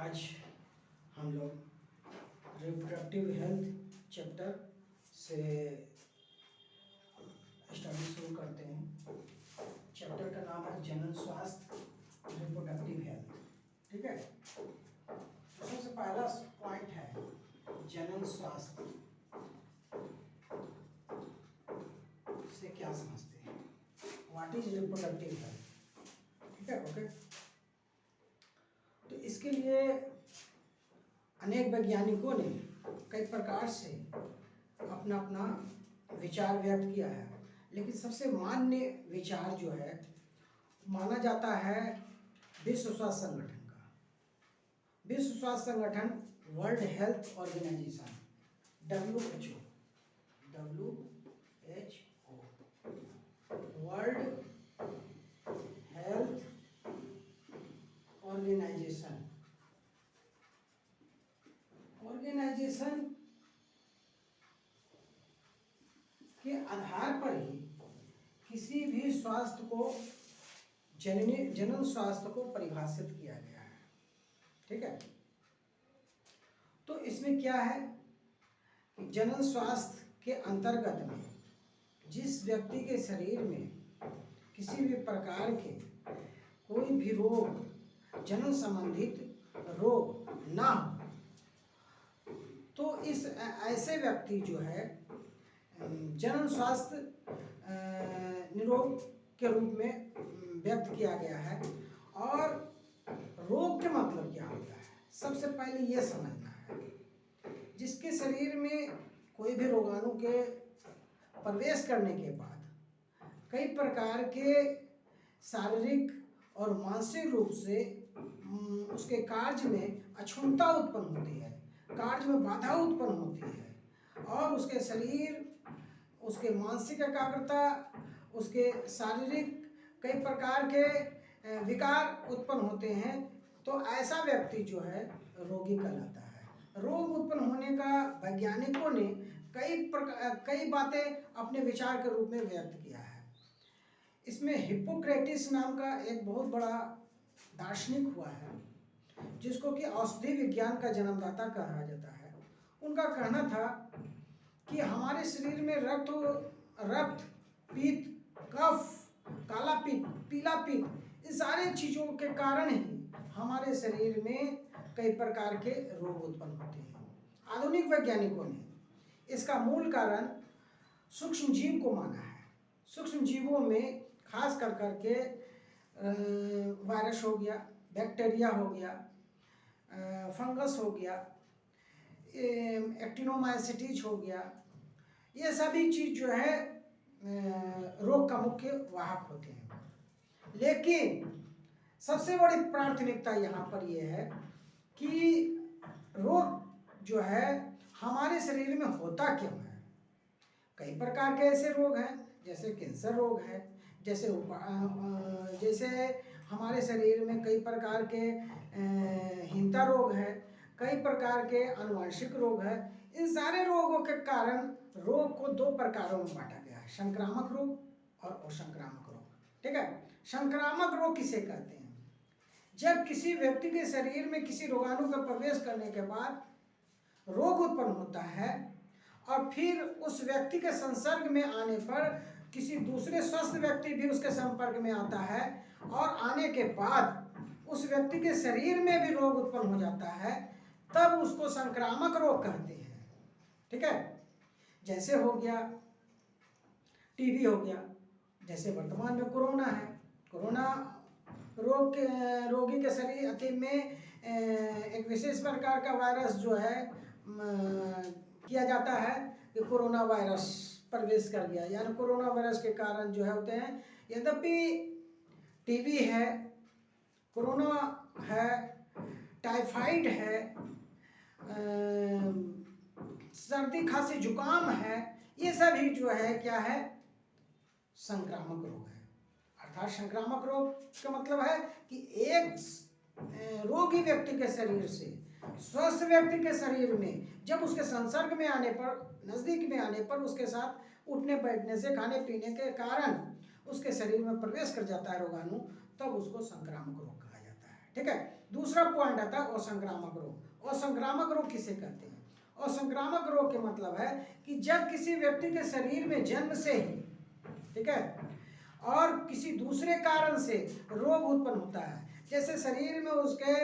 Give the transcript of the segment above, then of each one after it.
आज हम लोग रिप्रोडक्टिव हेल्थ चैप्टर से स्टडी शुरू करते हैं। चैप्टर का नाम है जनन स्वास्थ्य रिप्रोडक्टिव हेल्थ। ठीक है, तो सबसे पहला पॉइंट है जनन स्वास्थ्य से क्या समझते हैं, व्हाट इज रिप्रोडक्टिव हेल्थ। ठीक है, ओके। तो इसके लिए अनेक वैज्ञानिकों ने कई प्रकार से अपना अपना विचार व्यक्त किया है, लेकिन सबसे मान्य विचार जो है माना जाता है विश्व स्वास्थ्य संगठन का। विश्व स्वास्थ्य संगठन world health organization WHO world health organization के आधार पर ही किसी भी स्वास्थ्य को जनन स्वास्थ्य को परिभाषित किया गया है। ठीक है, तो इसमें क्या है कि जनन स्वास्थ्य के अंतर्गत में जिस व्यक्ति के शरीर में किसी भी प्रकार के कोई भी रोग, जनन संबंधित रोग ना हो, तो इस ऐसे व्यक्ति जो है जनन स्वास्थ्य निरोग के रूप में व्यक्त किया गया है। और रोग के मतलब क्या होता है, सबसे पहले ये समझना है। जिसके शरीर में कोई भी रोगाणु के प्रवेश करने के बाद कई प्रकार के शारीरिक और मानसिक रूप से उसके कार्य में अक्षमता उत्पन्न होती है, कार्य में बाधा उत्पन्न होती है, और उसके शरीर, उसके मानसिक एकाग्रता, उसके शारीरिक कई प्रकार के विकार उत्पन्न होते हैं। तो ऐसा व्यक्ति जो है रोगी कहलाता है। रोग उत्पन्न होने का वैज्ञानिकों ने कई बातें अपने विचार के रूप में व्यक्त किया है। इसमें हिप्पोक्रेटिस नाम का एक बहुत बड़ा दार्शनिक हुआ है, जिसको कि औषधि विज्ञान का जन्मदाता कहा जाता है। उनका कहना था कि हमारे शरीर में रक्त, पित्त, कफ, काला पित्त, पीला पित्त, इस सारे चीजों के कारण ही हमारे शरीर में कई प्रकार के रोग उत्पन्न होते हैं। आधुनिक वैज्ञानिकों ने इसका मूल कारण सूक्ष्म जीव को माना है। सूक्ष्म जीवों में खास कर करके वायरस हो गया, बैक्टीरिया हो गया, फंगस हो गया, एक्टिनोमाइसिटीज हो गया, ये सभी चीज जो है रोग का मुख्य वाहक होते हैं। लेकिन सबसे बड़ी प्राथमिकता यहाँ पर यह है कि रोग जो है हमारे शरीर में होता क्यों है। कई प्रकार के ऐसे रोग हैं, जैसे कैंसर रोग है, जैसे हमारे शरीर में कई प्रकार के हीनता रोग है, कई प्रकार के आनुवंशिक रोग है। इन सारे रोगों के कारण रोग को दो प्रकारों में बांटा गया है, संक्रामक रोग और असंक्रामक रोग। ठीक है, संक्रामक रोग किसे कहते हैं? जब किसी व्यक्ति के शरीर में किसी रोगाणु का प्रवेश करने के बाद रोग उत्पन्न होता है और फिर उस व्यक्ति के संसर्ग में आने पर किसी दूसरे स्वस्थ व्यक्ति भी उसके संपर्क में आता है, और आने के बाद उस व्यक्ति के शरीर में भी रोग उत्पन्न हो जाता है, तब उसको संक्रामक रोग कहते हैं। ठीक है, जैसे हो गया टीबी हो गया, जैसे वर्तमान में कोरोना है। कोरोना रोग के रोगी के शरीर अति में एक विशेष प्रकार का वायरस जो है किया जाता है कि कोरोना वायरस प्रवेश कर गया, यानी कोरोना वायरस के कारण जो है होते हैं। यद्यपि टीबी है, कोरोना है, टाइफाइड है, सर्दी खांसी जुकाम है, ये सभी जो है क्या है, संक्रामक रोग है। अर्थात संक्रामक रोग का मतलब है कि एक रोगी व्यक्ति के शरीर से स्वस्थ व्यक्ति के शरीर में जब उसके संसर्ग में आने पर, नजदीक में आने पर, उसके साथ उठने बैठने से, खाने पीने के कारण उसके शरीर में प्रवेश कर जाता है रोगाणु, तब उसको संक्रामक रोग कहा जाता है। ठीक है। दूसरा पॉइंट आता है असंक्रामक रोग। असंक्रामक रोग किसे कहते हैं? असंक्रामक रोग के मतलब है कि जब किसी व्यक्ति के शरीर में जन्म से ही, ठीक है, और किसी दूसरे कारण से रोग उत्पन्न होता है, जैसे शरीर में उसके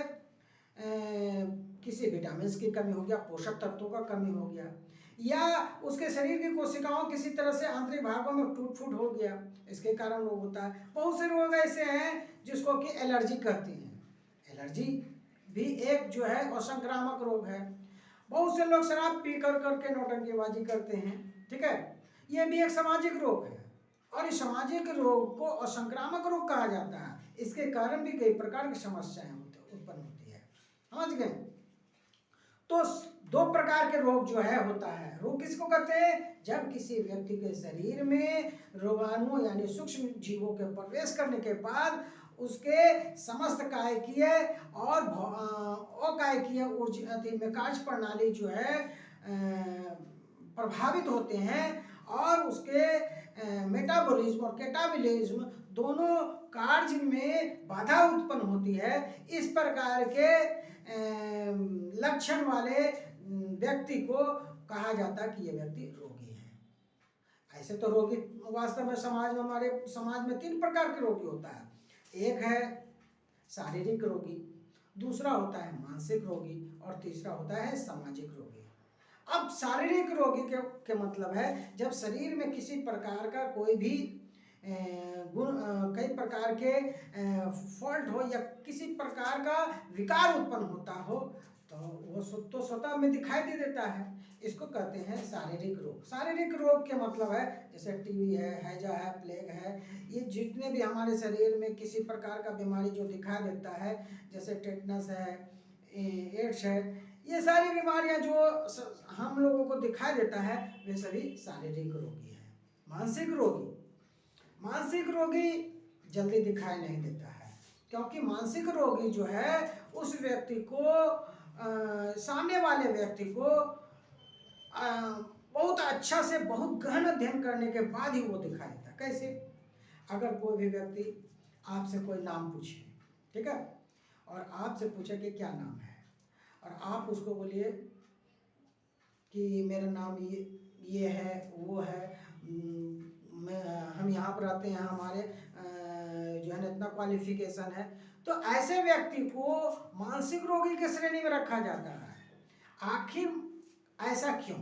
किसी विटामिन की कमी हो गया, पोषक तत्वों का कमी हो गया, या उसके शरीर की कोशिकाओं किसी तरह से आंतरिक भागों में टूट फूट हो गया, इसके कारण रोग होता है। बहुत से रोग ऐसे हैं जिसको कि एलर्जी कहते हैं। एलर्जी भी एक जो है असंक्रामक रोग है। बहुत से लोग शराब पी कर करके नौटंकीबाजी करते हैं, ठीक है, ये भी एक सामाजिक रोग है। और इस सामाजिक रोग को असंक्रामक रोग कहा जाता है। इसके कारण भी कई प्रकार की समस्याएं उत्पन्न होती है, समझ गए। तो दो प्रकार के रोग जो है होता है। रोग किसको कहते हैं? जब किसी व्यक्ति के शरीर में रोगाणु यानी सूक्ष्म जीवों के प्रवेश करने के बाद उसके समस्त कायकीय और अकायकीय ऊर्जा में कार्य प्रणाली जो है प्रभावित होते हैं, और उसके मेटाबॉलिज्म और कैटाबॉलिज्म दोनों कार्य में बाधा उत्पन्न होती है। इस प्रकार के लक्षण वाले व्यक्ति को कहा जाता है कि यह व्यक्ति रोगी है। ऐसे तो रोगी वास्तव में समाज में, हमारे समाज में 3 प्रकार के रोगी होता है। एक है शारीरिक रोगी, दूसरा होता है मानसिक रोगी, और तीसरा होता है सामाजिक रोगी। अब शारीरिक रोगी के मतलब है जब शरीर में किसी प्रकार का कोई भी कई प्रकार के फॉल्ट हो या किसी प्रकार का विकार उत्पन्न होता हो, तो वो तो स्वतः में दिखाई दे देता है। इसको कहते हैं शारीरिक रोग। शारीरिक रोग के मतलब है जैसे टीबी है, हैजा है, प्लेग है, ये जितने भी हमारे शरीर में किसी प्रकार का बीमारी जो दिखाई देता है, जैसे टेटनस है, एड्स है, ये सारी बीमारियां जो हम लोगों को दिखाई देता है वे सभी शारीरिक रोगी है। मानसिक रोगी, मानसिक रोगी जल्दी दिखाई नहीं देता है, क्योंकि मानसिक रोगी जो है उस व्यक्ति को सामने वाले व्यक्ति को बहुत अच्छा से बहुत गहन अध्ययन करने के बाद ही वो दिखाई देता है। कैसे? अगर कोई भी व्यक्ति आपसे कोई नाम पूछे, ठीक है, और आपसे पूछे कि क्या नाम है, और आप उसको बोलिए कि मेरा नाम ये है, वो है, हम यहाँ पर रहते हैं, हमारे जो है ना इतना क्वालिफिकेशन है, तो ऐसे व्यक्ति को मानसिक रोगी के श्रेणी में रखा जाता है। आखिर ऐसा क्यों?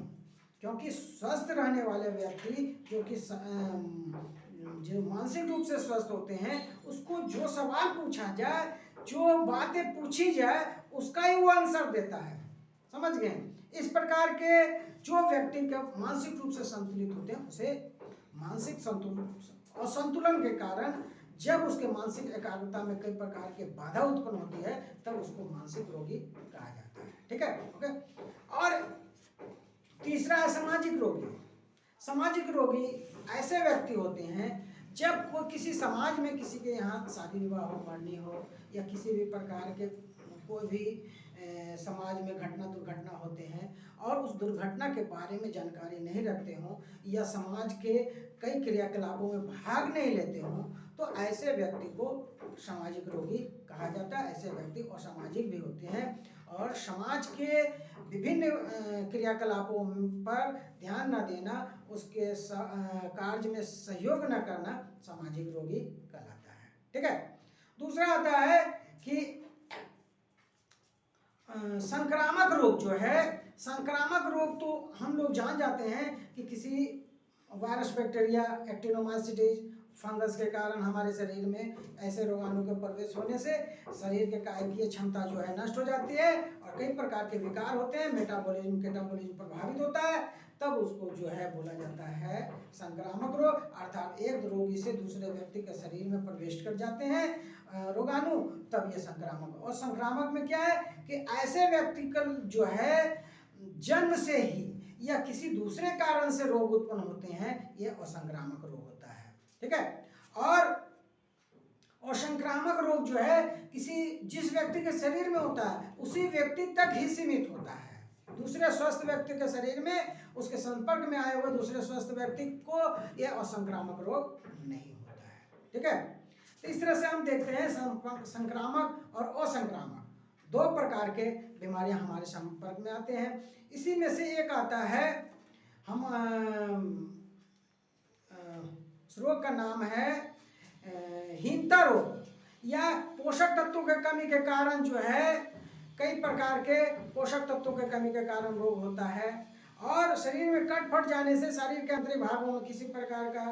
क्योंकि स्वस्थ रहने वाले व्यक्ति जो कि जो मानसिक रूप से स्वस्थ होते हैं, उसको जो सवाल पूछा जाए, जो बातें पूछी जाए, उसका ही वो आंसर देता है, समझ गए। इस प्रकार के जो व्यक्ति का मानसिक रूप से संतुलित होते हैं, उसे मानसिक असंतुलन के कारण जब उसके मानसिक एकाग्रता में कई प्रकार के बाधा उत्पन्न होती है, तब उसको मानसिक रोगी कहा जाता है, ठीक है, ओके। और तीसरा है सामाजिक रोगी। सामाजिक रोगी ऐसे व्यक्ति होते हैं जब कोई किसी समाज में किसी के यहाँ शादी विवाह हो, मरनी हो, या किसी भी प्रकार के कोई भी समाज में घटना दुर्घटना होते हैं और उस दुर्घटना के बारे में जानकारी नहीं रखते हों, या समाज के कई क्रियाकलापों में भाग नहीं लेते हों, तो ऐसे व्यक्ति को सामाजिक रोगी कहा जाता है। ऐसे व्यक्ति असामाजिक भी होते हैं और समाज के विभिन्न क्रियाकलापों पर ध्यान न देना, उसके कार्य में सहयोग न करना सामाजिक रोगी कहलाता है, ठीक है। दूसरा आता है कि संक्रामक रोग जो है, संक्रामक रोग तो हम लोग जान जाते हैं कि किसी वायरस, बैक्टीरिया, एक्टिनोमाइसीट्स, फंगस के कारण हमारे शरीर में ऐसे रोगाणु के प्रवेश होने से शरीर के कायकीय क्षमता जो है नष्ट हो जाती है और कई प्रकार के विकार होते हैं, मेटाबॉलिज्म, कैटाबॉलिज्म प्रभावित होता है, तब उसको जो है बोला जाता है संक्रामक रोग। अर्थात एक रोगी से दूसरे व्यक्ति के शरीर में प्रवेश कर जाते हैं रोगाणु, तब ये संक्रामक। और संक्रामक में क्या है कि ऐसे व्यक्ति का जो है जन्म से ही या किसी दूसरे कारण से रोग उत्पन्न होते हैं, ये असंक्रामक रोग होता है, ठीक है। और असंक्रामक रोग जो है किसी जिस व्यक्ति के शरीर में होता है उसी व्यक्ति तक ही सीमित होता है, दूसरे स्वस्थ व्यक्ति के शरीर में उसके संपर्क में आए हुए दूसरे स्वस्थ व्यक्ति को यह असंक्रामक रोग नहीं होता है, ठीक है। तो इस तरह से हम देखते हैं संक्रामक और असंक्रामक दो प्रकार के बीमारियां हमारे संपर्क में आते हैं। इसी में से एक आता है हम उस रोग का नाम है हीनता रोग या पोषक तत्वों के कमी के कारण जो है कई प्रकार के पोषक तत्वों के कमी के कारण रोग होता है। और शरीर में कट फट जाने से शरीर के अंतरिक भागों में किसी प्रकार का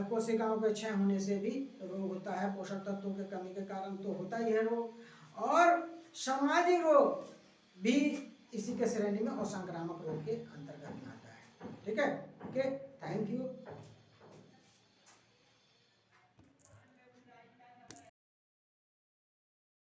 कोशिकाओं के क्षय होने से भी रोग होता है। पोषक तत्वों के कमी के कारण तो होता ही है रोग। और सामाजिक रोग भी इसी के श्रेणी में असंक्रामक रोग के अंतर्गत आता है। ठीक है, ओके, थैंक यू।